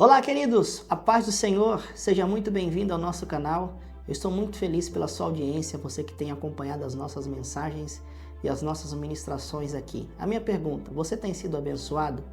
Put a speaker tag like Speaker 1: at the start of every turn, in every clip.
Speaker 1: Olá, queridos! A paz do Senhor, seja muito bem-vindo ao nosso canal. Eu estou muito feliz pela sua audiência, você que tem acompanhado as nossas mensagens e as nossas ministrações aqui. A minha pergunta, você tem sido abençoado?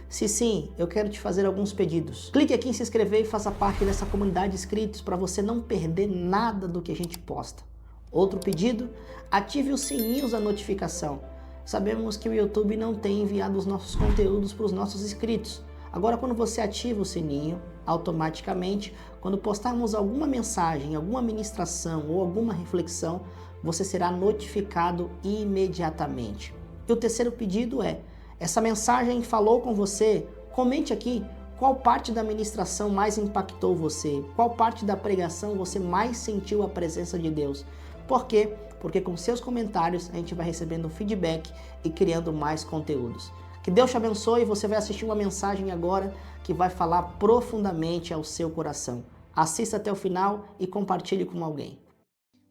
Speaker 1: Se sim, eu quero te fazer alguns pedidos. Clique aqui em se inscrever e faça parte dessa comunidade de inscritos para você não perder nada do que a gente posta. Outro pedido, ative os sininhos da notificação. Sabemos que o YouTube não tem enviado os nossos conteúdos para os nossos inscritos. Agora, quando você ativa o sininho, automaticamente, quando postarmos alguma mensagem, alguma ministração ou alguma reflexão, você será notificado imediatamente. E o terceiro pedido é, essa mensagem falou com você? Comente aqui qual parte da ministração mais impactou você, qual parte da pregação você mais sentiu a presença de Deus. Por quê? Porque com seus comentários a gente vai recebendo feedback e criando mais conteúdos. Que Deus te abençoe, você vai assistir uma mensagem agora que vai falar profundamente ao seu coração. Assista até o final e compartilhe com alguém.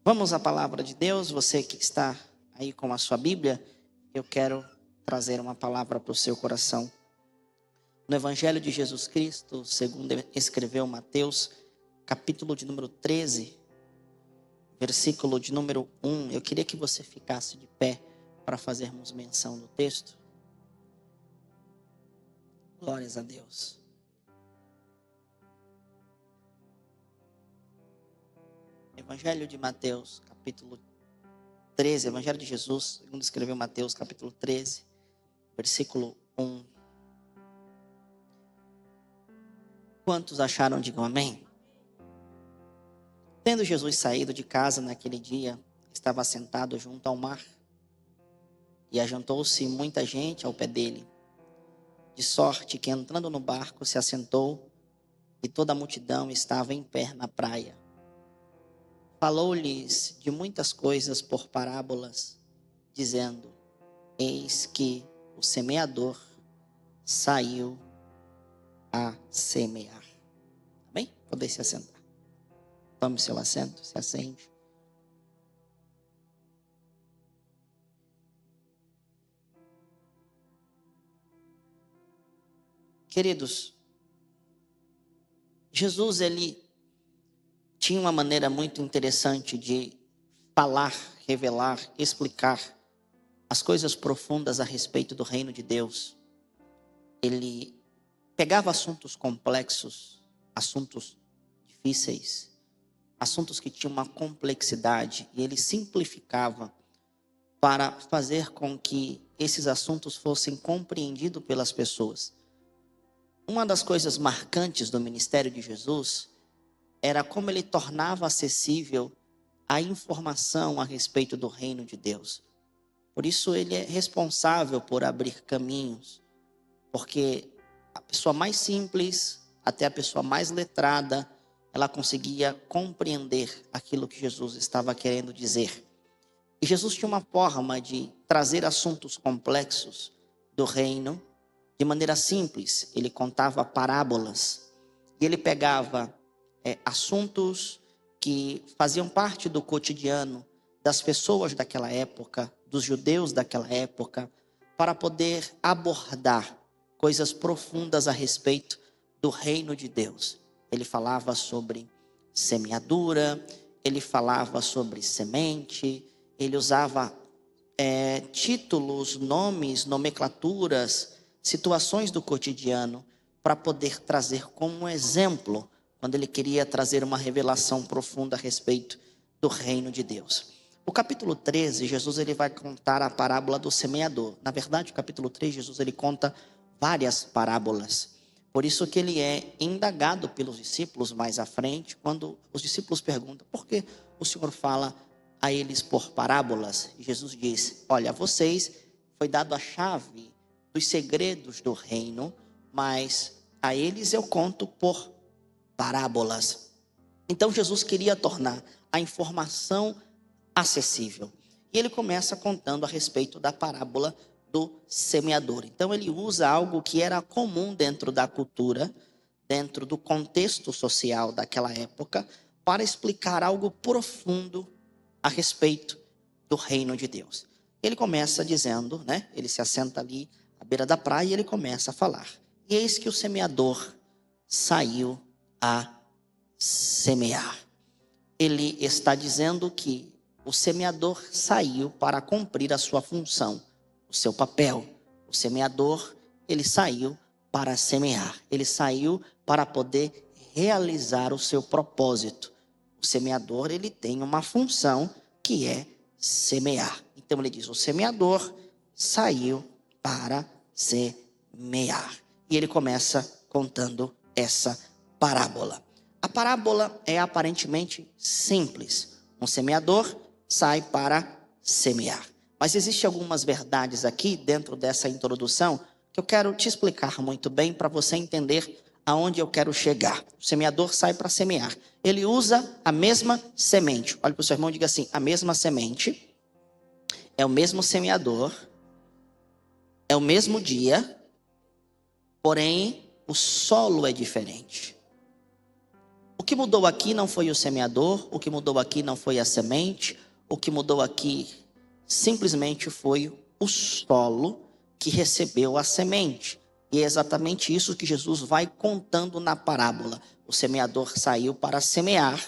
Speaker 1: Vamos à palavra de Deus, você que está aí com a sua Bíblia, eu quero trazer uma palavra para o seu coração. No Evangelho de Jesus Cristo, segundo escreveu Mateus, capítulo de número 13, versículo de número 1, eu queria que você ficasse de pé para fazermos menção no texto. Glórias a Deus. Evangelho de Mateus, capítulo 13, Evangelho de Jesus, segundo escreveu Mateus, capítulo 13, versículo 1. Quantos acharam, digam amém? Tendo Jesus saído de casa naquele dia, estava sentado junto ao mar, e ajuntou-se muita gente ao pé dele, de sorte que entrando no barco se assentou, e toda a multidão estava em pé na praia. Falou-lhes de muitas coisas por parábolas, dizendo: eis que o semeador saiu a semear. Amém? Poder se assentar. Tome seu assento, se assente. Queridos, Jesus, ele tinha uma maneira muito interessante de falar, revelar, explicar as coisas profundas a respeito do reino de Deus. Ele pegava assuntos complexos, assuntos difíceis, assuntos que tinham uma complexidade, e ele simplificava para fazer com que esses assuntos fossem compreendidos pelas pessoas. Uma das coisas marcantes do ministério de Jesus era como ele tornava acessível a informação a respeito do reino de Deus. Por isso ele é responsável por abrir caminhos, porque a pessoa mais simples, até a pessoa mais letrada, ela conseguia compreender aquilo que Jesus estava querendo dizer. E Jesus tinha uma forma de trazer assuntos complexos do reino de maneira simples. Ele contava parábolas e ele pegava assuntos que faziam parte do cotidiano das pessoas daquela época, dos judeus daquela época, para poder abordar coisas profundas a respeito do reino de Deus. Ele falava sobre semeadura, ele falava sobre semente, ele usava títulos, nomes, nomenclaturas, situações do cotidiano para poder trazer como exemplo quando ele queria trazer uma revelação profunda a respeito do reino de Deus. O capítulo 13, Jesus ele vai contar a parábola do semeador. Na verdade, o capítulo 3, Jesus ele conta várias parábolas. Por isso que ele é indagado pelos discípulos mais à frente, quando os discípulos perguntam: por que o Senhor fala a eles por parábolas? E Jesus diz: olha, a vocês foi dado a chave dos segredos do reino, mas a eles eu conto por parábolas. Então Jesus queria tornar a informação acessível. E ele começa contando a respeito da parábola do semeador. Então ele usa algo que era comum dentro da cultura, dentro do contexto social daquela época, para explicar algo profundo a respeito do reino de Deus. Ele começa dizendo, ele se assenta ali à beira da praia e ele começa a falar: e eis que o semeador saiu a semear. Ele está dizendo que o semeador saiu para cumprir a sua função, o seu papel. O semeador, ele saiu para semear. Ele saiu para poder realizar o seu propósito. O semeador, ele tem uma função que é semear. Então ele diz, o semeador saiu para semear. E ele começa contando essa parábola. A parábola é aparentemente simples. Um semeador sai para semear. Mas existem algumas verdades aqui dentro dessa introdução que eu quero te explicar muito bem para você entender aonde eu quero chegar. O semeador sai para semear. Ele usa a mesma semente. Olha para o seu irmão e diga assim, a mesma semente, é o mesmo semeador, é o mesmo dia, porém o solo é diferente. O que mudou aqui não foi o semeador, o que mudou aqui não foi a semente, o que mudou aqui simplesmente foi o solo que recebeu a semente. E é exatamente isso que Jesus vai contando na parábola. O semeador saiu para semear,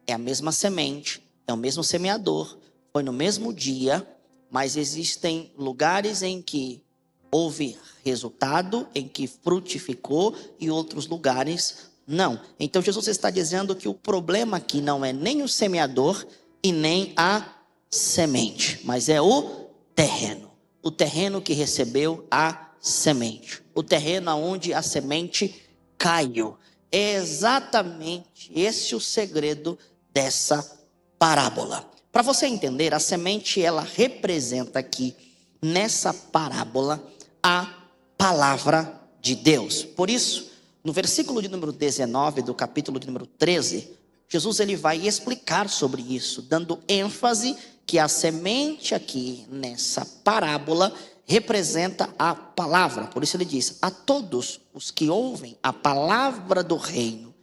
Speaker 1: é a mesma semente, é o mesmo semeador, foi no mesmo dia, mas existem lugares em que houve resultado, em que frutificou, e outros lugares não. Então Jesus está dizendo que o problema aqui não é nem o semeador e nem a semente, mas é o terreno que recebeu a semente, o terreno onde a semente caiu. É exatamente esse o segredo dessa parábola. Para você entender, a semente, ela representa aqui, nessa parábola, a palavra de Deus. Por isso, no versículo de número 19 do capítulo de número 13, Jesus ele vai explicar sobre isso, dando ênfase que a semente aqui nessa parábola representa a palavra. Por isso ele diz, a todos os que ouvem a palavra do reino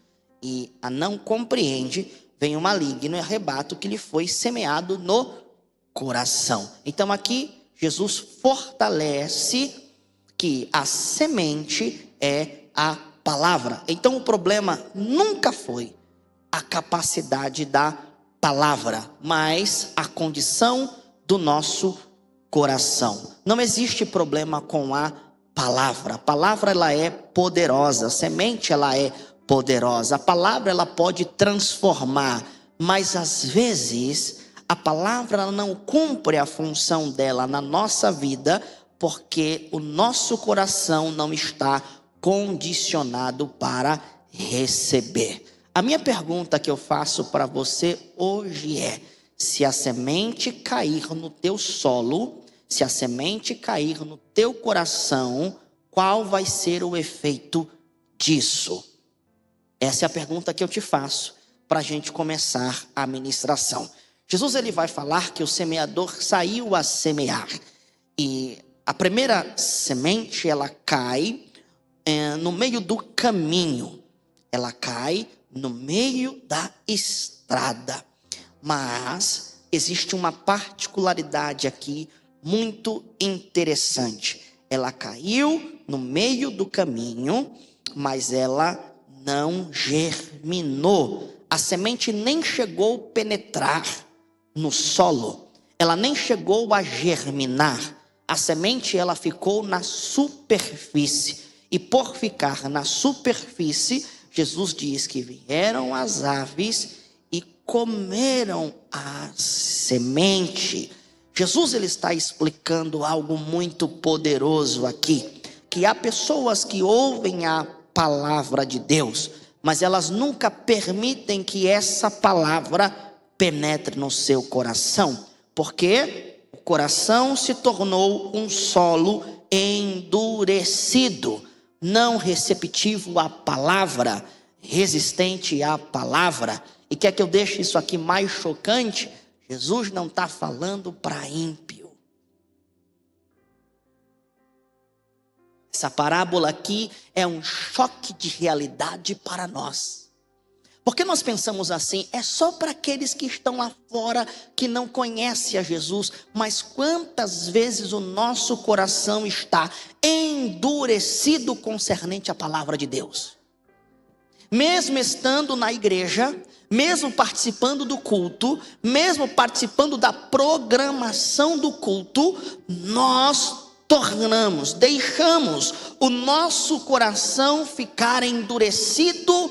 Speaker 1: e a não compreende, vem o maligno e arrebata o que lhe foi semeado no coração. Então aqui Jesus fortalece que a semente é a palavra. Então o problema nunca foi a capacidade da palavra, mas a condição do nosso coração. Não existe problema com a palavra. A palavra ela é poderosa, a semente ela é poderosa. A palavra ela pode transformar, mas às vezes a palavra ela não cumpre a função dela na nossa vida, porque o nosso coração não está condicionado para receber. A minha pergunta que eu faço para você hoje é: se a semente cair no teu solo, se a semente cair no teu coração, qual vai ser o efeito disso? Essa é a pergunta que eu te faço para a gente começar a ministração. Jesus ele vai falar que o semeador saiu a semear. E a primeira semente ela cai no meio do caminho. Ela cai no meio da estrada. Mas existe uma particularidade aqui muito interessante. Ela caiu no meio do caminho, mas ela não germinou. A semente nem chegou a penetrar no solo. Ela nem chegou a germinar. A semente ela ficou na superfície. E por ficar na superfície, Jesus diz que vieram as aves e comeram a semente. Jesus ele está explicando algo muito poderoso aqui, que há pessoas que ouvem a palavra de Deus, mas elas nunca permitem que essa palavra penetre no seu coração, porque o coração se tornou um solo endurecido, não receptivo à palavra, resistente à palavra. E quer que eu deixe isso aqui mais chocante? Jesus não está falando para ímpio. Essa parábola aqui é um choque de realidade para nós. Porque nós pensamos assim, é só para aqueles que estão lá fora, que não conhecem a Jesus. Mas quantas vezes o nosso coração está endurecido concernente à palavra de Deus? mesmo estando na igreja, mesmo participando do culto, mesmo participando da programação do culto, nós deixamos o nosso coração ficar endurecido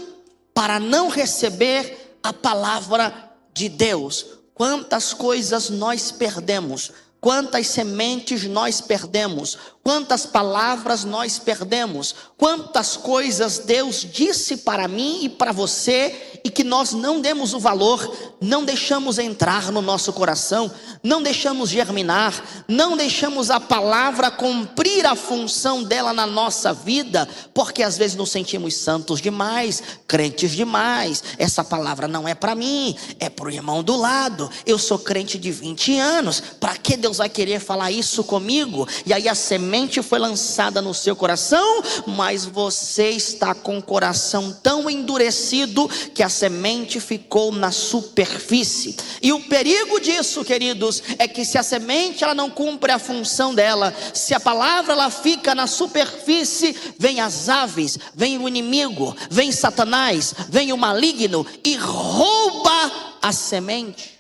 Speaker 1: para não receber a palavra de Deus. Quantas coisas nós perdemos, quantas sementes nós perdemos, quantas palavras nós perdemos, quantas coisas Deus disse para mim e para você e que nós não demos o valor, não deixamos entrar no nosso coração, não deixamos germinar, não deixamos a palavra cumprir a função dela na nossa vida, porque às vezes nos sentimos santos demais, crentes demais. Essa palavra não é para mim, é para o irmão do lado. Eu sou crente de 20 anos, para que Deus vai querer falar isso comigo? E aí a semente foi lançada no seu coração, mas você está com o coração tão endurecido que a semente ficou na superfície. E o perigo disso, queridos, é que se a semente ela não cumpre a função dela, se a palavra ela fica na superfície, vem as aves, vem o inimigo, vem Satanás, vem o maligno e rouba a semente.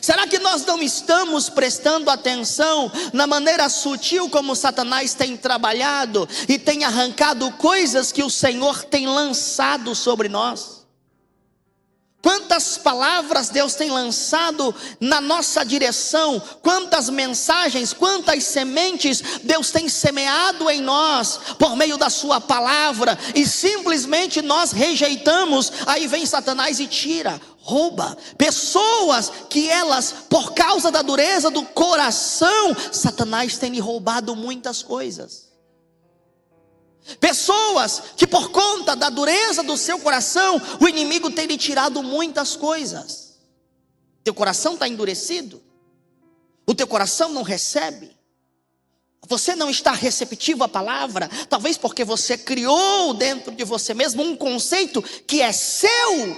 Speaker 1: Será que nós não estamos prestando atenção na maneira sutil como Satanás tem trabalhado e tem arrancado coisas que o Senhor tem lançado sobre nós? Quantas palavras Deus tem lançado na nossa direção, quantas mensagens, quantas sementes Deus tem semeado em nós por meio da sua palavra, e simplesmente nós rejeitamos. Aí vem Satanás e tira, rouba. Pessoas que elas, por causa da dureza do coração, Satanás tem lhe roubado muitas coisas. Pessoas que por conta da dureza do seu coração, o inimigo tem lhe tirado muitas coisas. Teu coração está endurecido, o teu coração não recebe, você não está receptivo à palavra, talvez porque você criou dentro de você mesmo um conceito que é seu,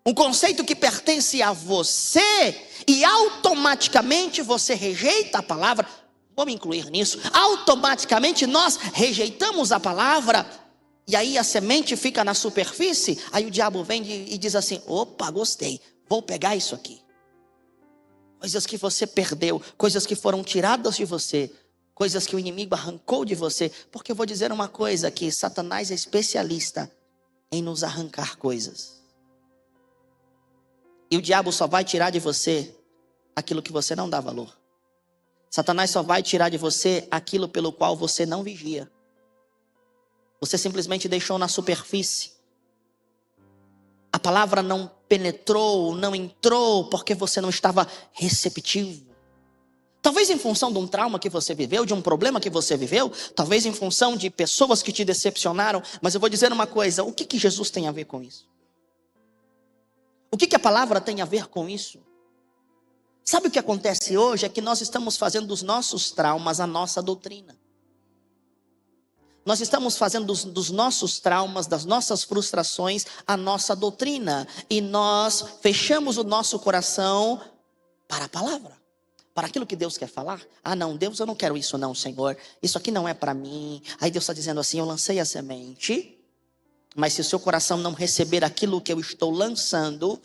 Speaker 1: um conceito que pertence a você, e automaticamente você rejeita a palavra. Vou me incluir nisso. Automaticamente nós rejeitamos a palavra, e aí a semente fica na superfície. Aí o diabo vem e diz assim: opa, gostei, vou pegar isso aqui. Coisas que você perdeu, coisas que foram tiradas de você, coisas que o inimigo arrancou de você. Porque eu vou dizer uma coisa aqui: Satanás é especialista em nos arrancar coisas. E o diabo só vai tirar de você aquilo que você não dá valor. Satanás só vai tirar de você aquilo pelo qual você não vigia. Você simplesmente deixou na superfície. A palavra não penetrou, não entrou, porque você não estava receptivo. Talvez em função de um trauma que você viveu, de um problema que você viveu, talvez em função de pessoas que te decepcionaram. Mas eu vou dizer uma coisa: o que Jesus tem a ver com isso? O que a palavra tem a ver com isso? Sabe o que acontece hoje? É que nós estamos fazendo dos nossos traumas a nossa doutrina. Nós estamos fazendo dos nossos traumas, das nossas frustrações, a nossa doutrina. E nós fechamos o nosso coração para a palavra, para aquilo que Deus quer falar. Ah não, Deus, eu não quero isso não, Senhor. Isso aqui não é para mim. Aí Deus está dizendo assim: eu lancei a semente, mas se o seu coração não receber aquilo que eu estou lançando,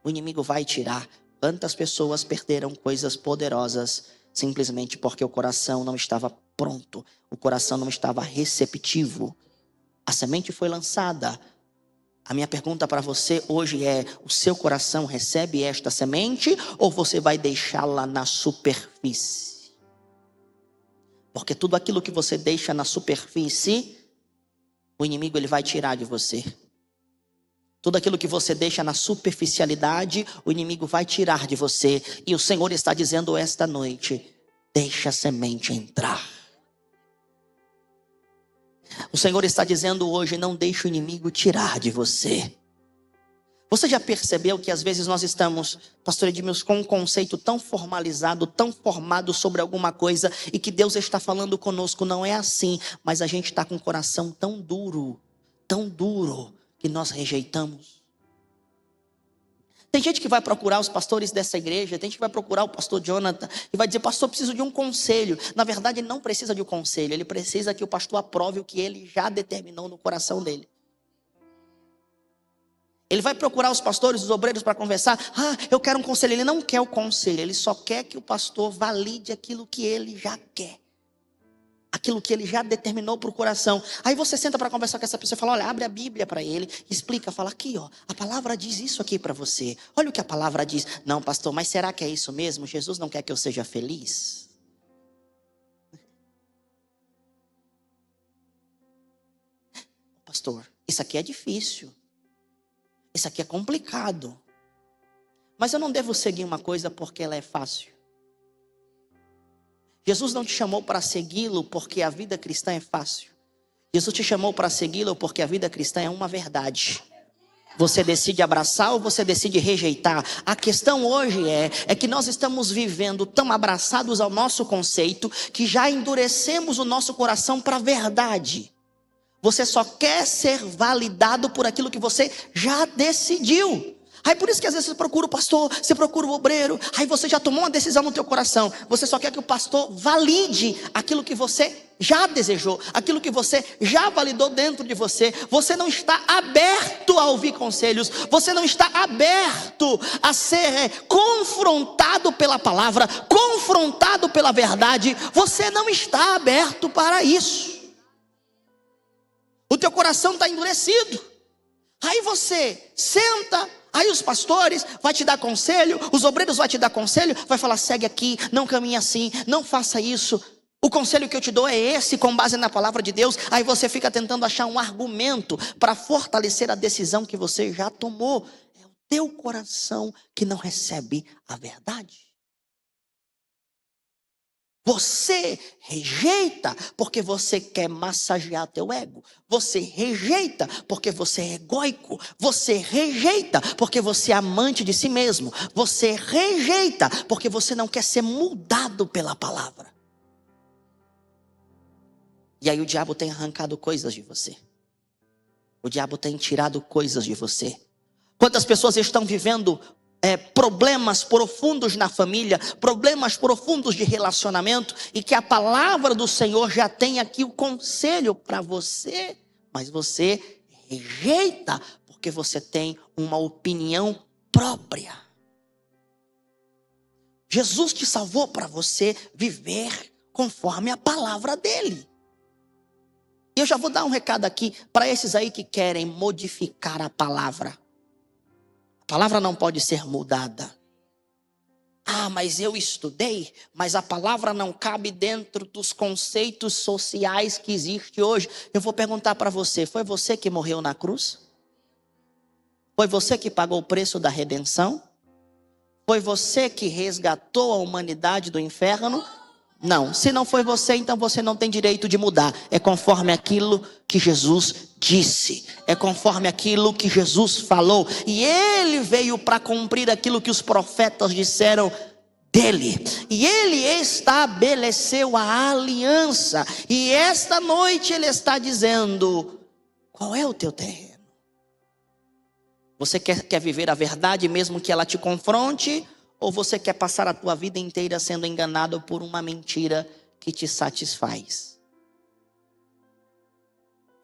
Speaker 1: o inimigo vai tirar. Quantas pessoas perderam coisas poderosas simplesmente porque o coração não estava pronto, o coração não estava receptivo. A semente foi lançada. A minha pergunta para você hoje é: o seu coração recebe esta semente ou você vai deixá-la na superfície? Porque tudo aquilo que você deixa na superfície, o inimigo ele vai tirar de você. Tudo aquilo que você deixa na superficialidade, o inimigo vai tirar de você. E o Senhor está dizendo esta noite: deixa a semente entrar. O Senhor está dizendo hoje: não deixe o inimigo tirar de você. Você já percebeu que às vezes nós estamos, pastor Edmilson, com um conceito tão formalizado, tão formado sobre alguma coisa, e que Deus está falando conosco? Não é assim, mas a gente está com o coração tão duro, que nós rejeitamos. Tem gente que vai procurar os pastores dessa igreja, tem gente que vai procurar o pastor Jonathan e vai dizer: pastor, preciso de um conselho. Na verdade, ele não precisa de um conselho, ele precisa que o pastor aprove o que ele já determinou no coração dele. Ele vai procurar os pastores, os obreiros para conversar. Ah, eu quero um conselho. Ele não quer o conselho, ele só quer que o pastor valide aquilo que ele já quer. Aquilo que ele já determinou para o coração. Aí você senta para conversar com essa pessoa e fala: olha, abre a Bíblia para ele, explica, fala aqui, ó, a palavra diz isso aqui para você. Olha o que a palavra diz. Não, pastor, mas será que é isso mesmo? Jesus não quer que eu seja feliz? Pastor, isso aqui é difícil. Isso aqui é complicado. Mas eu não devo seguir uma coisa porque ela é fácil. Jesus não te chamou para segui-lo porque a vida cristã é fácil. Jesus te chamou para segui-lo porque a vida cristã é uma verdade. Você decide abraçar ou você decide rejeitar. A questão hoje é que nós estamos vivendo tão abraçados ao nosso conceito que já endurecemos o nosso coração para a verdade. Você só quer ser validado por aquilo que você já decidiu. Aí por isso que às vezes você procura o pastor, você procura o obreiro, aí você já tomou uma decisão no teu coração. Você só quer que o pastor valide aquilo que você já desejou, aquilo que você já validou dentro de você. Você não está aberto a ouvir conselhos, você não está aberto a ser confrontado pela palavra, confrontado pela verdade. Você não está aberto para isso. O teu coração está endurecido. Aí você senta, aí os pastores vão te dar conselho, os obreiros vão te dar conselho, vai falar: segue aqui, não caminhe assim, não faça isso. O conselho que eu te dou é esse, com base na palavra de Deus. Aí você fica tentando achar um argumento para fortalecer a decisão que você já tomou. É o teu coração que não recebe a verdade. Você rejeita porque você quer massagear teu ego. Você rejeita porque você é egóico. Você rejeita porque você é amante de si mesmo. Você rejeita porque você não quer ser mudado pela palavra. E aí o diabo tem arrancado coisas de você. O diabo tem tirado coisas de você. Quantas pessoas estão vivendo problemas profundos na família, problemas profundos de relacionamento, e que a palavra do Senhor já tem aqui o conselho para você, mas você rejeita porque você tem uma opinião própria. Jesus te salvou para você viver conforme a palavra dele. E eu já vou dar um recado aqui para esses aí que querem modificar a palavra. A palavra não pode ser mudada. Ah, mas eu estudei, mas a palavra não cabe dentro dos conceitos sociais que existem hoje. Eu vou perguntar para você: foi você que morreu na cruz? Foi você que pagou o preço da redenção? Foi você que resgatou a humanidade do inferno? Não, se não foi você, então você não tem direito de mudar. É conforme aquilo que Jesus disse. É conforme aquilo que Jesus falou. E ele veio para cumprir aquilo que os profetas disseram dele. E ele estabeleceu a aliança. E esta noite ele está dizendo: qual é o teu terreno? Você quer viver a verdade mesmo que ela te confronte? Ou você quer passar a tua vida inteira sendo enganado por uma mentira que te satisfaz?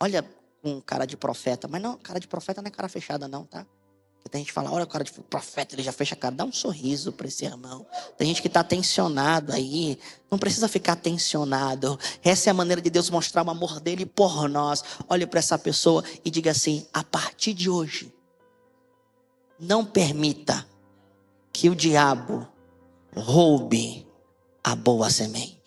Speaker 1: Olha com cara de profeta. Mas não, cara de profeta não é cara fechada não, tá? Porque tem gente que fala: olha o cara de profeta, ele já fecha a cara. Dá um sorriso para esse irmão. Tem gente que está tensionado aí. Não precisa ficar tensionado. Essa é a maneira de Deus mostrar o amor dele por nós. Olhe para essa pessoa e diga assim: a partir de hoje, não permita que o diabo roube a boa semente.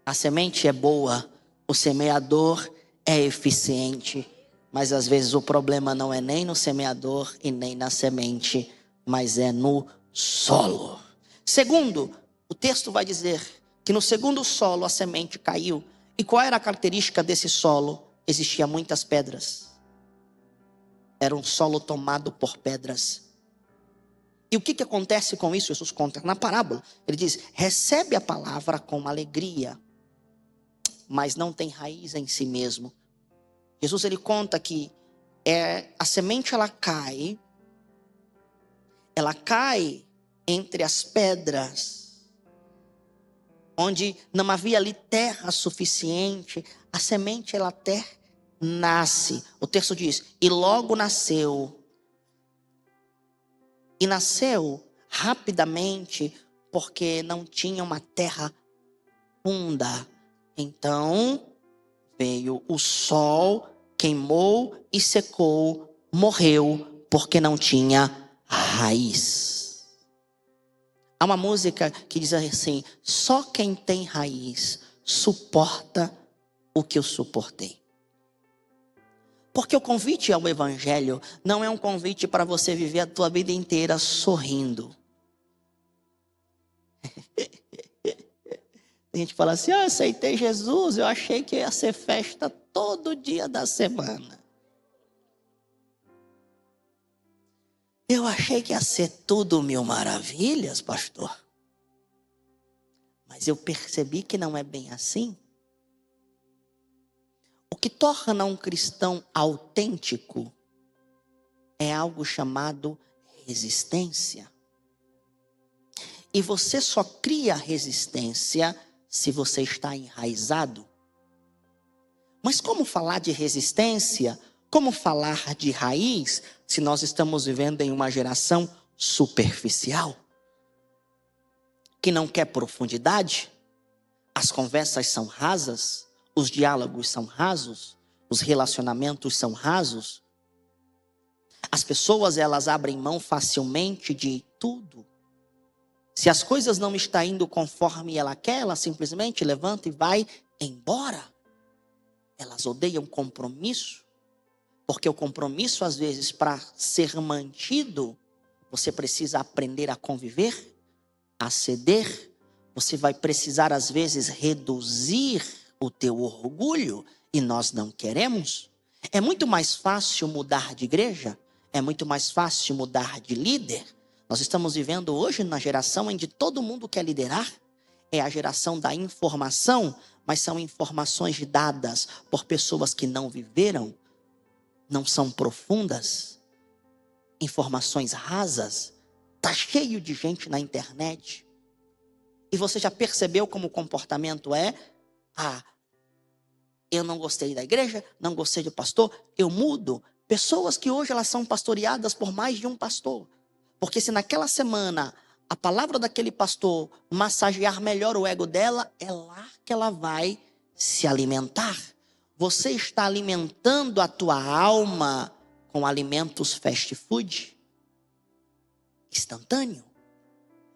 Speaker 1: A semente é boa, o semeador é eficiente, mas às vezes o problema não é nem no semeador e nem na semente, mas é no solo. Segundo, o texto vai dizer que no segundo solo a semente caiu. E qual era a característica desse solo? Existiam muitas pedras. Era um solo tomado por pedras. E o que acontece com isso? Jesus conta na parábola. Ele diz: recebe a palavra com alegria, mas não tem raiz em si mesmo. Jesus ele conta que a semente ela cai entre as pedras, onde não havia ali terra suficiente. A semente ela até nasce. O texto diz: e logo nasceu. E nasceu rapidamente, porque não tinha uma terra funda. Então veio o sol, queimou e secou, morreu, porque não tinha raiz. Há uma música que diz assim: só quem tem raiz suporta o que eu suportei. Porque o convite ao evangelho não é um convite para você viver a tua vida inteira sorrindo. A gente fala assim: eu aceitei Jesus, eu achei que ia ser festa todo dia da semana. Eu achei que ia ser tudo mil maravilhas, pastor. Mas eu percebi que não é bem assim. O que torna um cristão autêntico é algo chamado resistência. E você só cria resistência se você está enraizado. Mas como falar de resistência? Como falar de raiz se nós estamos vivendo em uma geração superficial? Que não quer profundidade? As conversas são rasas, os diálogos são rasos, os relacionamentos são rasos. As pessoas elas abrem mão facilmente de tudo. Se as coisas não estão indo conforme ela quer, ela simplesmente levanta e vai embora. Elas odeiam compromisso, porque o compromisso, às vezes, para ser mantido, você precisa aprender a conviver, a ceder. Você vai precisar, às vezes, reduzir o teu orgulho, e nós não queremos. É muito mais fácil mudar de igreja, é muito mais fácil mudar de líder. Nós estamos vivendo hoje na geração em que todo mundo quer liderar. É a geração da informação, mas são informações dadas por pessoas que não viveram, não são profundas, informações rasas. Está cheio de gente na internet. E você já percebeu como o comportamento é? Eu não gostei da igreja, não gostei do pastor, eu mudo. Pessoas que hoje elas são pastoreadas por mais de um pastor. Porque se naquela semana a palavra daquele pastor massagear melhor o ego dela, é lá que ela vai se alimentar. Você está alimentando a tua alma com alimentos fast food? Instantâneo?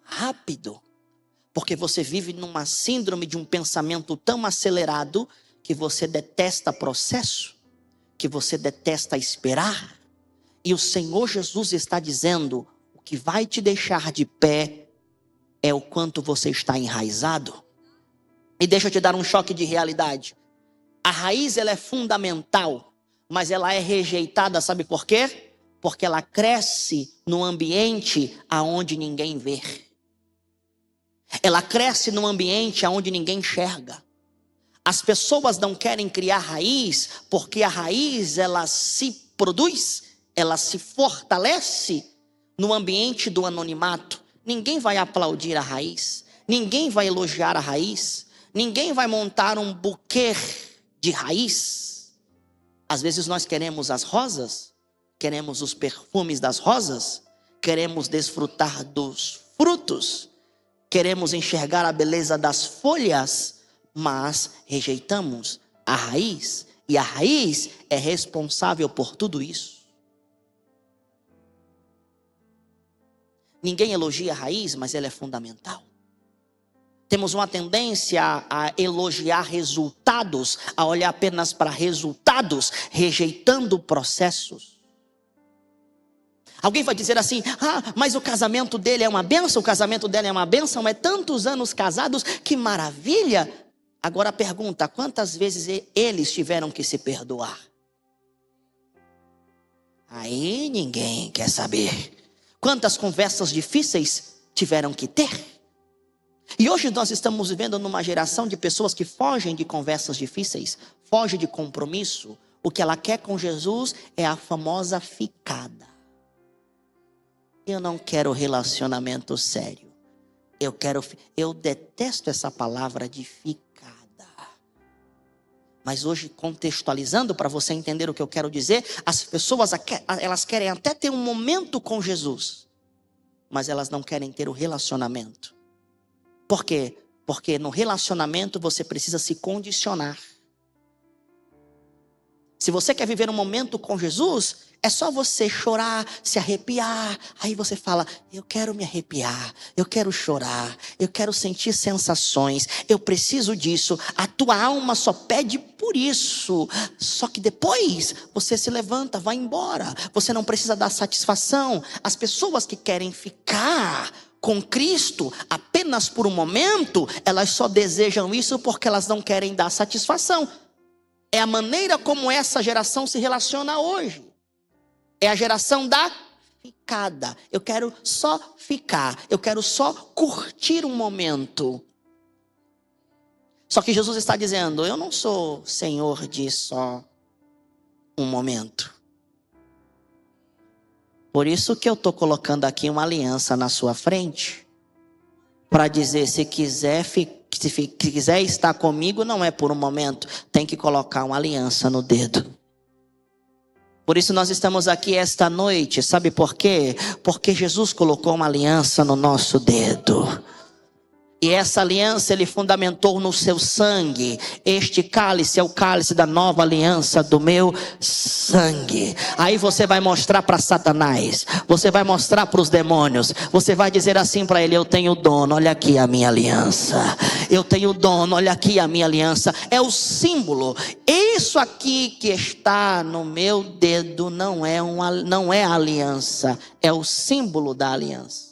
Speaker 1: Rápido? Porque você vive numa síndrome de um pensamento tão acelerado que você detesta processo, que você detesta esperar. E o Senhor Jesus está dizendo: o que vai te deixar de pé é o quanto você está enraizado. E deixa eu te dar um choque de realidade. A raiz ela é fundamental, mas ela é rejeitada, sabe por quê? Porque ela cresce num ambiente aonde ninguém vê. Ela cresce num ambiente aonde ninguém enxerga. As pessoas não querem criar raiz, porque a raiz ela se produz, ela se fortalece no ambiente do anonimato. Ninguém vai aplaudir a raiz, ninguém vai elogiar a raiz, ninguém vai montar um buquê de raiz. Às vezes nós queremos as rosas, queremos os perfumes das rosas, queremos desfrutar dos frutos, queremos enxergar a beleza das folhas, mas rejeitamos a raiz, e a raiz é responsável por tudo isso. Ninguém elogia a raiz, mas ela é fundamental. Temos uma tendência a elogiar resultados, a olhar apenas para resultados, rejeitando processos. Alguém vai dizer assim: mas o casamento dele é uma bênção, o casamento dela é uma bênção, é tantos anos casados, que maravilha. Agora pergunta: quantas vezes eles tiveram que se perdoar? Aí ninguém quer saber. Quantas conversas difíceis tiveram que ter? E hoje nós estamos vivendo numa geração de pessoas que fogem de conversas difíceis, fogem de compromisso, O que ela quer com Jesus é a famosa ficada. Eu não quero relacionamento sério. Eu detesto essa palavra de ficada. Mas hoje, contextualizando para você entender o que eu quero dizer, as pessoas elas querem até ter um momento com Jesus, mas elas não querem ter o relacionamento. Por quê? Porque no relacionamento você precisa se condicionar. Se você quer viver um momento com Jesus, é só você chorar, se arrepiar. Aí você fala, eu quero me arrepiar, eu quero chorar, eu quero sentir sensações, eu preciso disso. A tua alma só pede por isso. Só que depois você se levanta, vai embora. Você não precisa dar satisfação. As pessoas que querem ficar com Cristo apenas por um momento, elas só desejam isso porque elas não querem dar satisfação. É a maneira como essa geração se relaciona hoje. É a geração da ficada. Eu quero só ficar. Eu quero só curtir um momento. Só que Jesus está dizendo, eu não sou Senhor de só um momento. Por isso que eu estou colocando aqui uma aliança na sua frente. Para dizer, se quiser estar comigo, não é por um momento. Tem que colocar uma aliança no dedo. Por isso nós estamos aqui esta noite. Sabe por quê? Porque Jesus colocou uma aliança no nosso dedo. E essa aliança ele fundamentou no seu sangue. Este cálice é o cálice da nova aliança do meu sangue. Aí você vai mostrar para Satanás. Você vai mostrar para os demônios. Você vai dizer assim para ele, eu tenho dono, olha aqui a minha aliança. Eu tenho dono, olha aqui a minha aliança. É o símbolo. Isso aqui que está no meu dedo não é a aliança. É o símbolo da aliança.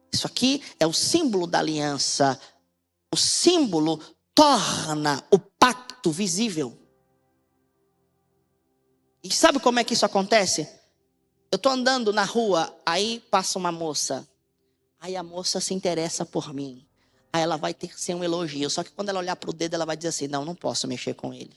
Speaker 1: Isso aqui é o símbolo da aliança. O símbolo torna o pacto visível. E sabe como é que isso acontece? Eu estou andando na rua, aí passa uma moça. Aí a moça se interessa por mim. Aí ela vai ter que ser um elogio. Só que quando ela olhar para o dedo, ela vai dizer assim, não posso mexer com ele.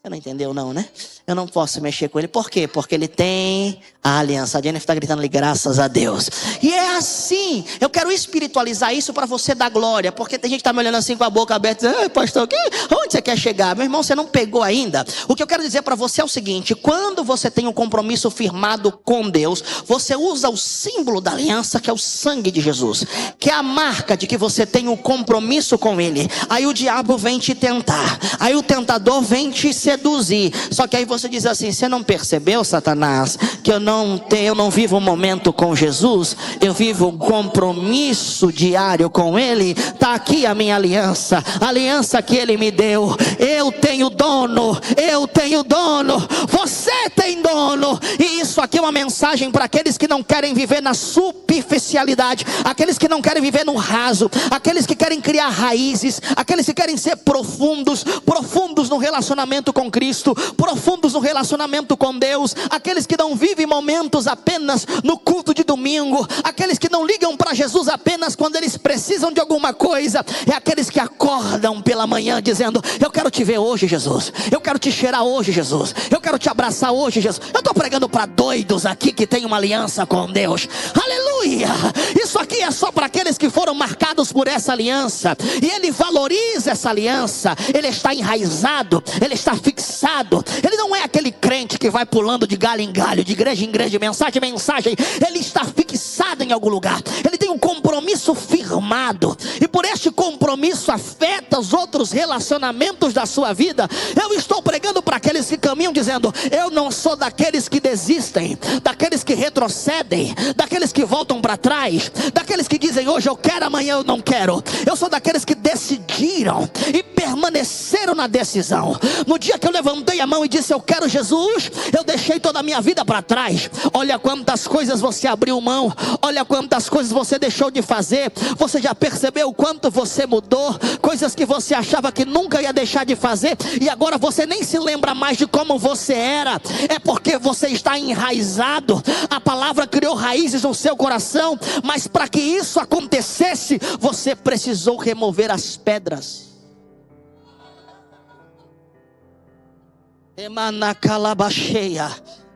Speaker 1: Você não entendeu não, né? Eu não posso mexer com ele. Por quê? Porque ele tem a aliança. A Jennifer está gritando ali, graças a Deus. E é assim. Eu quero espiritualizar isso para você dar glória. Porque tem gente que está me olhando assim com a boca aberta. Dizendo, pastor, onde você quer chegar? Meu irmão, você não pegou ainda. O que eu quero dizer para você é o seguinte. Quando você tem um compromisso firmado com Deus, você usa o símbolo da aliança, que é o sangue de Jesus. Que é a marca de que você tem um compromisso com Ele. Aí o diabo vem te tentar. Aí o tentador vem te seduzir. Só que aí você diz assim, você não percebeu, Satanás, que eu não vivo um momento com Jesus, eu vivo um compromisso diário com Ele. Está aqui a minha aliança, a aliança que Ele me deu. Eu tenho dono, você tem dono. E isso aqui é uma mensagem para aqueles que não querem viver na superficialidade, aqueles que não querem viver no raso, aqueles que querem criar raízes, aqueles que querem ser profundos no relacionamento com Cristo, profundos no relacionamento com Deus, aqueles que não vivem momentos apenas no culto de domingo, aqueles que não ligam para Jesus apenas quando eles precisam de alguma coisa, é aqueles que acordam pela manhã dizendo, eu quero te ver hoje, Jesus, eu quero te cheirar hoje, Jesus, eu quero te abraçar hoje, Jesus. Eu estou pregando para doidos aqui que tem uma aliança com Deus, aleluia. Isso aqui é só para aqueles que foram marcados por essa aliança, e Ele valoriza essa aliança, Ele está enraizado, Ele está fixado. Ele não é aquele crente que vai pulando de galho em galho, de igreja em igreja, de mensagem em mensagem. Ele está fixado em algum lugar. Ele tem um compromisso firmado, e por este compromisso afeta os outros relacionamentos da sua vida. Eu estou pregando para aqueles que caminham dizendo, eu não sou daqueles que desistem, daqueles que retrocedem, daqueles que voltam para trás, daqueles que dizem hoje eu quero, amanhã eu não quero. Eu sou daqueles que decidiram e permaneceram na decisão. No dia que eu levantei a mão e disse eu quero Jesus, eu deixei toda a minha vida para trás. Olha quantas coisas você abriu mão, olha quantas coisas você deixou de fazer. Você já percebeu o quanto você mudou? Coisas que você achava que nunca ia deixar de fazer, e agora você nem se lembra mais de como você era. É porque você está enraizado. A palavra criou raízes no seu coração, mas para que isso acontecesse, você precisou remover as pedras. Emanacalabacheia,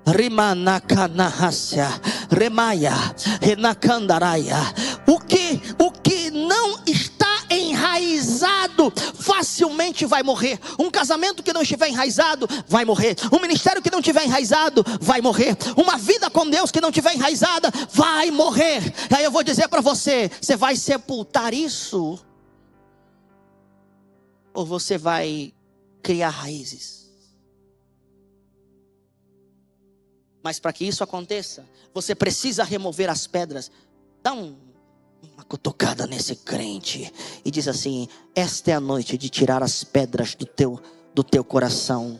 Speaker 1: Rimanacanahassia, Remaia, Renacandaraia. O que não está enraizado facilmente vai morrer. Um casamento que não estiver enraizado vai morrer. Um ministério que não estiver enraizado vai morrer. Uma vida com Deus que não estiver enraizada vai morrer. Aí eu vou dizer para você: você vai sepultar isso? Ou você vai criar raízes? Mas para que isso aconteça, você precisa remover as pedras. Dá uma cutucada nesse crente e diz assim: esta é a noite de tirar as pedras do teu coração.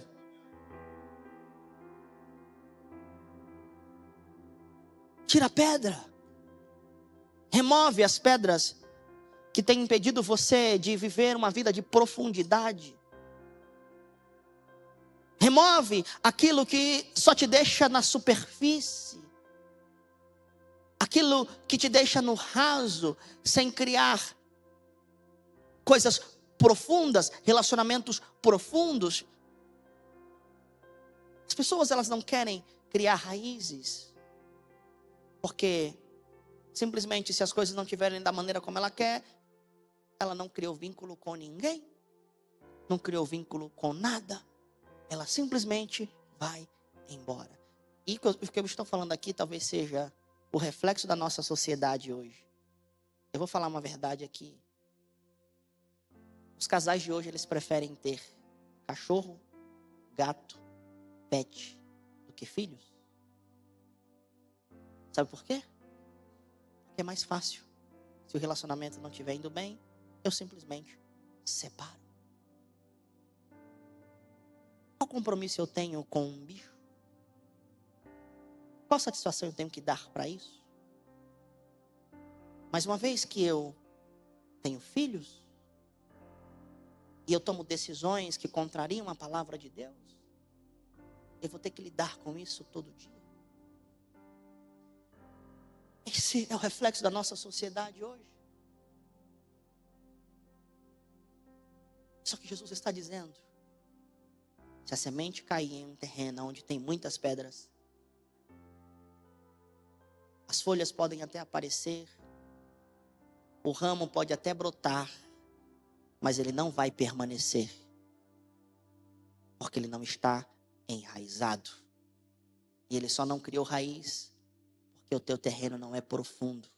Speaker 1: Tira a pedra. Remove as pedras que têm impedido você de viver uma vida de profundidade. Remove aquilo que só te deixa na superfície. Aquilo que te deixa no raso, sem criar coisas profundas, relacionamentos profundos. As pessoas, elas não querem criar raízes, porque simplesmente, se as coisas não estiverem da maneira como ela quer, ela não criou vínculo com ninguém, não criou vínculo com nada. Ela simplesmente vai embora. E o que eu estou falando aqui talvez seja o reflexo da nossa sociedade hoje. Eu vou falar uma verdade aqui. Os casais de hoje, eles preferem ter cachorro, gato, pet, do que filhos. Sabe por quê? Porque é mais fácil. Se o relacionamento não estiver indo bem, eu simplesmente separo. Qual compromisso eu tenho com um bicho? Qual satisfação eu tenho que dar para isso? Mas uma vez que eu tenho filhos, e eu tomo decisões que contrariam a palavra de Deus, eu vou ter que lidar com isso todo dia. Esse é o reflexo da nossa sociedade hoje. Só que Jesus está dizendo: se a semente cair em um terreno onde tem muitas pedras, as folhas podem até aparecer, o ramo pode até brotar, mas ele não vai permanecer, porque ele não está enraizado. E ele só não criou raiz porque o teu terreno não é profundo.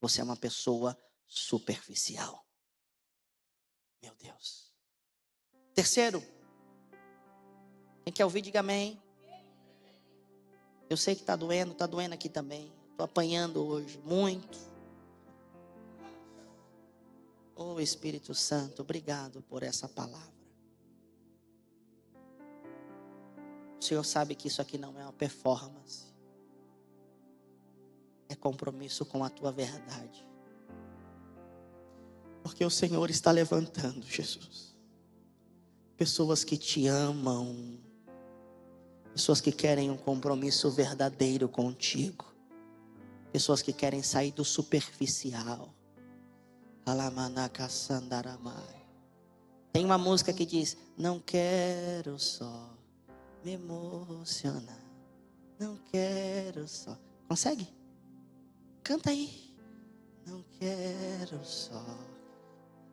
Speaker 1: Você é uma pessoa superficial. Meu Deus. Terceiro, quem quer ouvir, diga amém. Eu sei que está doendo aqui também. Estou apanhando hoje, muito. Oh, Espírito Santo, obrigado por essa palavra. O Senhor sabe que isso aqui não é uma performance. É compromisso com a tua verdade. Porque o Senhor está levantando, Jesus, pessoas que te amam, pessoas que querem um compromisso verdadeiro contigo, pessoas que querem sair do superficial. Tem uma música que diz: não quero só me emocionar, não quero só. Consegue? Canta aí. Não quero só.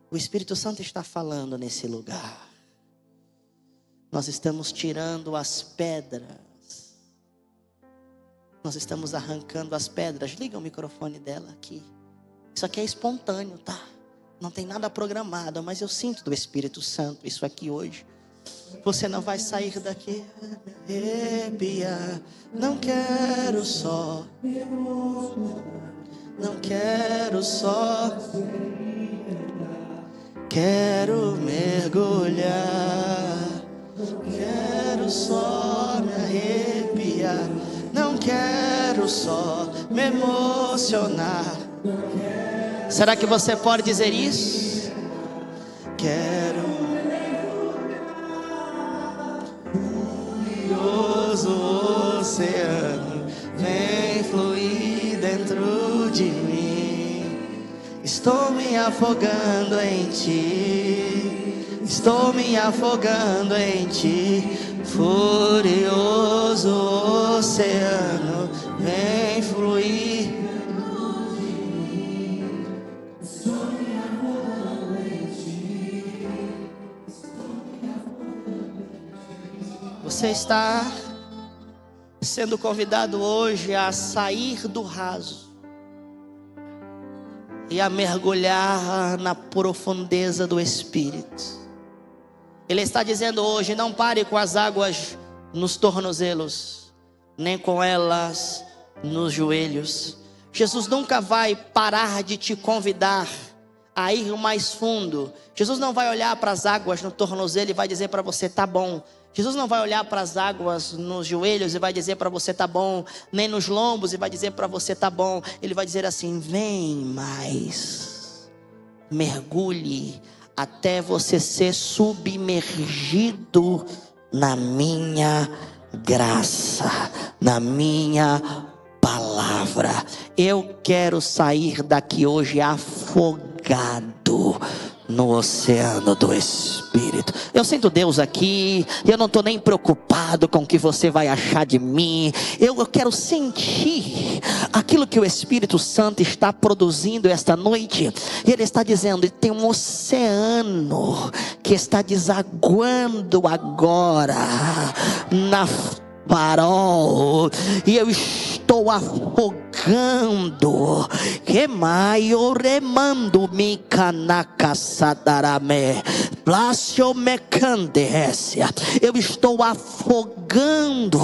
Speaker 1: O Espírito Santo está falando nesse lugar. Nós estamos tirando as pedras. Nós estamos arrancando as pedras. Liga o microfone dela aqui. Isso aqui é espontâneo, tá? Não tem nada programado, mas eu sinto do Espírito Santo isso aqui hoje. Você não vai sair daqui. Arrepiar. Não quero só. Não quero só. Quero mergulhar. Quero só me arrepiar. Não quero só me emocionar. Será que você pode dizer isso? Quero o oceano vem fluir dentro de mim. Estou me afogando em ti. estou me afogando em ti. Furioso oceano, vem fluir. Você está sendo convidado hoje a sair do raso e a mergulhar na profundeza do Espírito. Ele está dizendo hoje: não pare com as águas nos tornozelos, nem com elas nos joelhos. Jesus nunca vai parar de te convidar a ir mais fundo. Jesus não vai olhar para as águas no tornozelo e vai dizer para você: tá bom. Jesus não vai olhar para as águas nos joelhos e vai dizer para você: tá bom. Nem nos lombos e vai dizer para você: tá bom. Ele vai dizer assim: vem mais, mergulhe até você ser submergido na minha graça, na minha palavra. Eu quero sair daqui hoje afogado no oceano do Espírito. Eu sinto Deus aqui, e eu não estou nem preocupado com o que você vai achar de mim. Eu quero sentir aquilo que o Espírito Santo está produzindo esta noite. E Ele está dizendo: tem um oceano que está desaguando agora na farol, e eu estou afogando. Que maio remando mi canaka sadarame, plácio mecandécia. Eu estou afogando,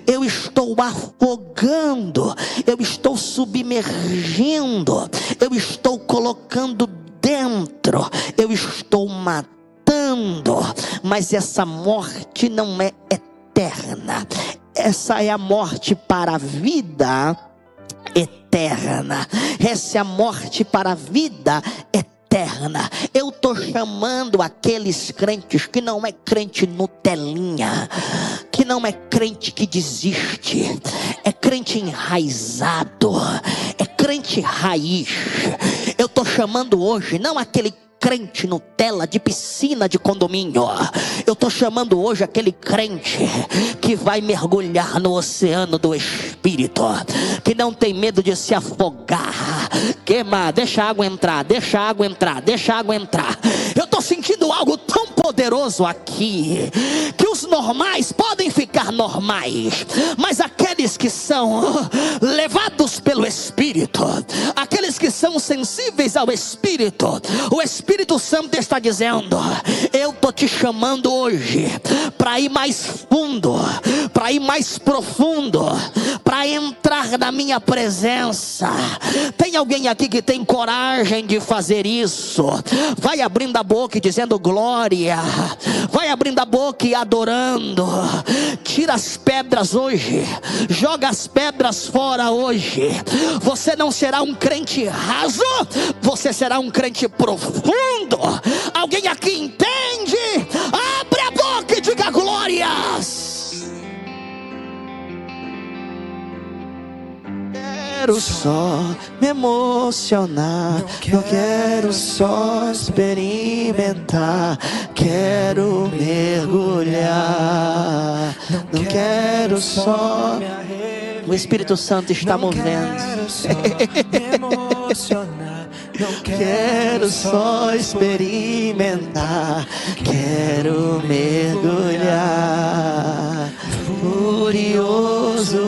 Speaker 1: eu estou afogando, eu estou submergindo, eu estou colocando dentro, eu estou matando. Mas essa morte não é eterna. Essa é a morte para a vida eterna. Essa é a morte para a vida eterna. Eu estou chamando aqueles crentes que não é crente Nutelinha, que não é crente que desiste, é crente enraizado, é crente raiz. Eu estou chamando hoje não aquele crente Nutella de piscina de condomínio. Eu estou chamando hoje aquele crente que vai mergulhar no oceano do Espírito, que não tem medo de se afogar. Queima, deixa a água entrar, deixa a água entrar, deixa a água entrar. Eu estou sentindo algo tão poderoso aqui, que os normais podem ficar normais, mas aqueles que são levados pelo Espírito, aqueles que são sensíveis ao Espírito, o Espírito Santo está dizendo: eu estou te chamando hoje para ir mais fundo, para ir mais profundo, para entrar na minha presença. Tem alguém aqui que tem coragem de fazer isso? Vai abrindo a boca e dizendo glória, vai abrindo a boca e adorando. Tira as pedras hoje, joga as pedras fora hoje. Você não será um crente raso, você será um crente profundo. Alguém aqui entende? Abre a boca e diga glórias. Quero só me emocionar, não quero só experimentar, quero mergulhar, não quero só. O Espírito Santo está movendo. Não quero só experimentar, quero mergulhar. Furioso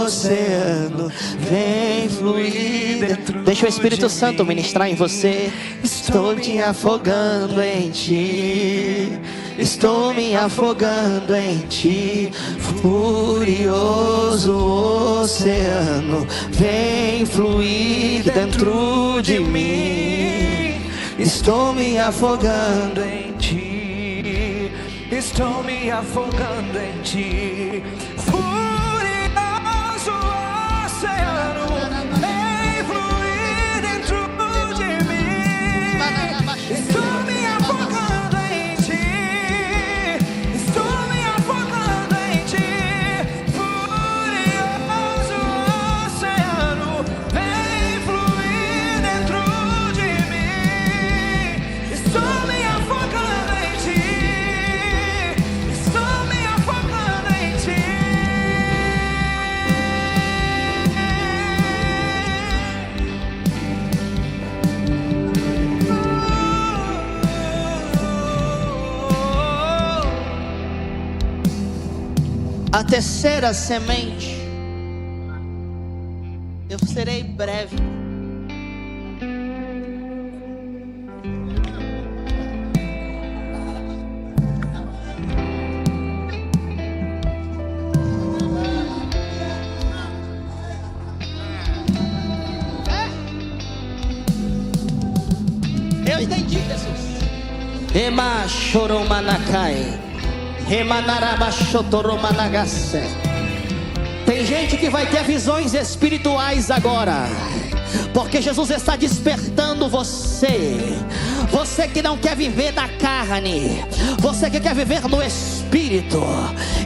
Speaker 1: oceano, vem fluir dentro. Deixa o Espírito Santo ministrar em você. Estou me afogando em ti, estou me afogando em ti. Furioso oceano, vem fluir dentro de mim. Estou me afogando em ti, estou me afogando em ti. Furioso oceano, vem fluir dentro de mim. Estou me afogando em ti, estou me afogando em ti. Furioso oceano, vem fluir dentro de mim. Estou me afogando em ti. A terceira semente. Eu serei breve. Eu entendi, Jesus. Ema choromanakai. Remanarabachotoromanagasé. Tem gente que vai ter visões espirituais agora, porque Jesus está despertando você. Você que não quer viver da carne, você que quer viver no Espírito.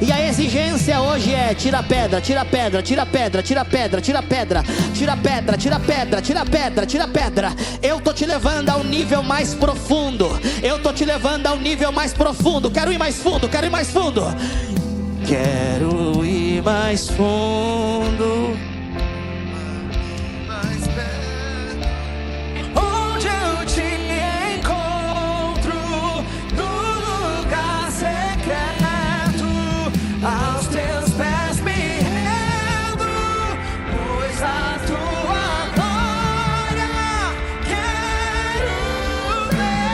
Speaker 1: E a exigência hoje é: tira a pedra, tira a pedra, tira a pedra, tira a pedra, tira a pedra, tira a pedra, tira a pedra, tira a pedra, tira a pedra. Eu estou te levando ao nível mais profundo. Eu estou te levando ao nível mais profundo. Quero ir mais fundo, quero ir mais fundo. Quero ir mais fundo.
Speaker 2: Onde eu te encontro, no lugar secreto, aos teus pés me rendo, pois a tua glória quero ver.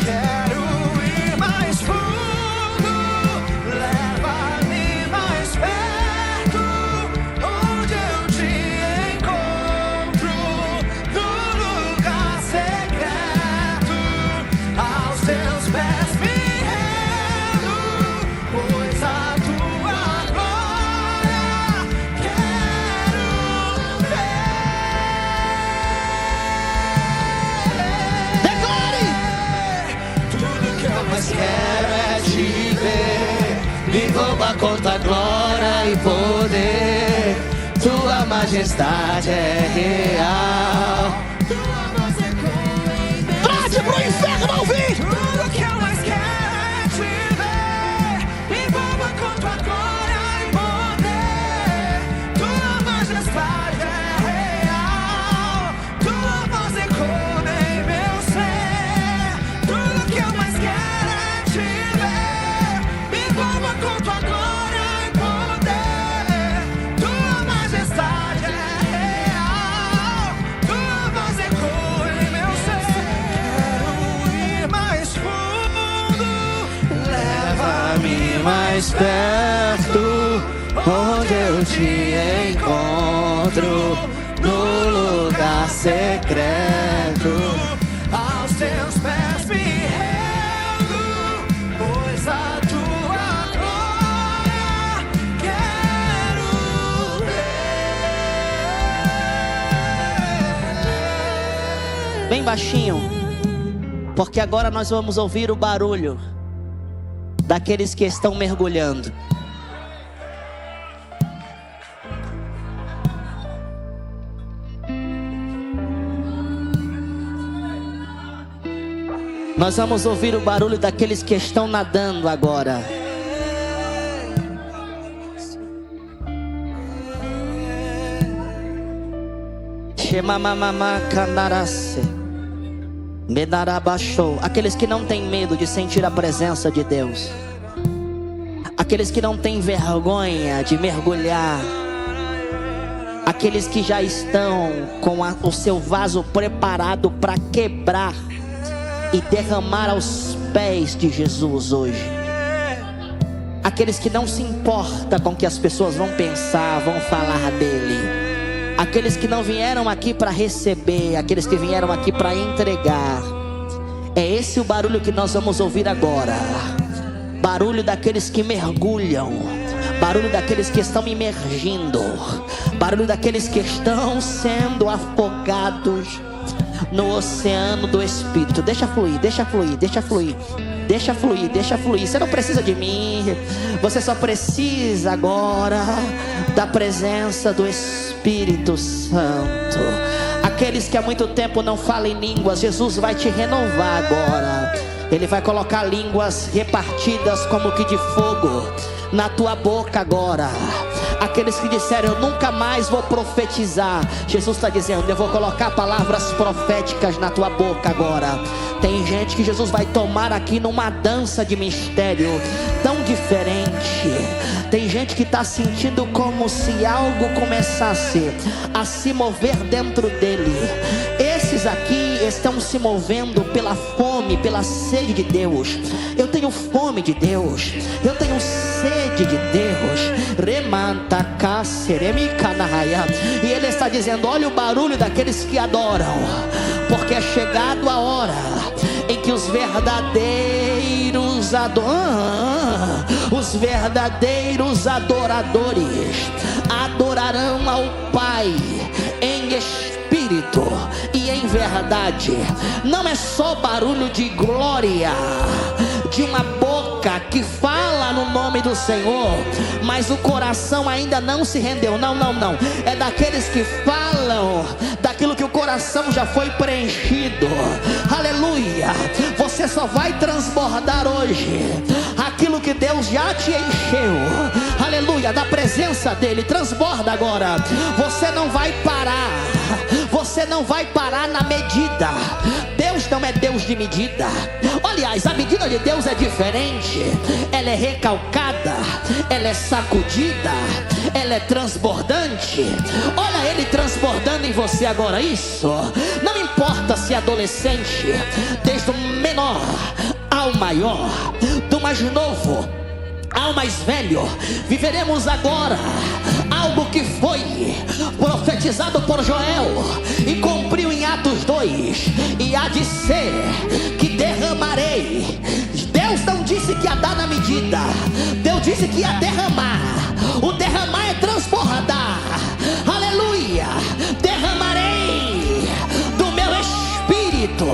Speaker 2: Quero ir mais fundo, leva-me mais perto, onde eu te encontro, no lugar secreto, aos teus pés me rendo, pois a tua glória quero ver.
Speaker 1: Declare!
Speaker 2: Tudo que eu mais quero é te ver, me envolva com tua glória e poder. Tua majestade é real. Tua voz ecoa em meu
Speaker 1: Trate pro inferno ouvir!
Speaker 2: Tudo que eu mais quero é te ver, me envolva com tua glória e poder. Tua majestade é real. Tua voz ecoa em meu ser. Tudo que eu mais quero é te ver, me envolva com tua glória e poder. Tua majestade é real. Tua voz ecoa em meu ser. Quero ir mais fundo, leva-me mais perto, onde eu te encontro, no lugar secreto, aos teus pés me rendo, pois a tua glória quero ver.
Speaker 1: Bem baixinho, porque agora nós vamos ouvir o barulho daqueles que estão mergulhando. Nós vamos ouvir o barulho daqueles que estão nadando agora. Shemamamama kandarase. Medarabashou. Aqueles que não têm medo de sentir a presença de Deus. Aqueles que não têm vergonha de mergulhar. Aqueles que já estão com o seu vaso preparado para quebrar e derramar aos pés de Jesus hoje. Aqueles que não se importam com o que as pessoas vão pensar, vão falar dele. Aqueles que não vieram aqui para receber, aqueles que vieram aqui para entregar. É esse o barulho que nós vamos ouvir agora. Barulho daqueles que mergulham. Barulho daqueles que estão imergindo. Barulho daqueles que estão sendo afogados no oceano do Espírito. Deixa fluir, deixa fluir, deixa fluir. Deixa fluir, deixa fluir. Você não precisa de mim. Você só precisa agora da presença do Espírito Santo. Aqueles que há muito tempo não falam em línguas, Jesus vai te renovar agora. Ele vai colocar línguas repartidas como que de fogo na tua boca agora. Aqueles que disseram, eu nunca mais vou profetizar, Jesus está dizendo, eu vou colocar palavras proféticas na tua boca agora. Tem gente que Jesus vai tomar aqui numa dança de mistério tão diferente. Tem gente que está sentindo como se algo começasse a se mover dentro dele. Esses aqui estão se movendo pela fome, pela sede de Deus. Eu tenho fome de Deus, eu tenho sede de Deus. E ele está dizendo, olha o barulho daqueles que adoram, porque é chegado a hora em que os verdadeiros adoradores adorarão ao Pai em espírito e em verdade. Não é só barulho de glória de uma boca que fala no nome do Senhor, mas o coração ainda não se rendeu. Não, é daqueles que falam daquilo que o coração já foi preenchido. Aleluia. Você só vai transbordar hoje aquilo que Deus já te encheu. Aleluia, da presença dele. Transborda agora. Você não vai parar. Você não vai parar na medida. Deus não é Deus de medida. Aliás, a medida de Deus é diferente. Ela é recalcada, ela é sacudida, ela é transbordante. Olha ele transbordando em você agora. Isso não importa se é adolescente, desde o menor ao maior, do mais novo ao mais velho. Viveremos agora algo que foi profetizado por Joel e cumpriu em Atos 2. E há de ser que derramarei. Deus não disse que ia dar na medida, Deus disse que ia derramar. O derramar é transbordar. Aleluia. Derramarei do meu espírito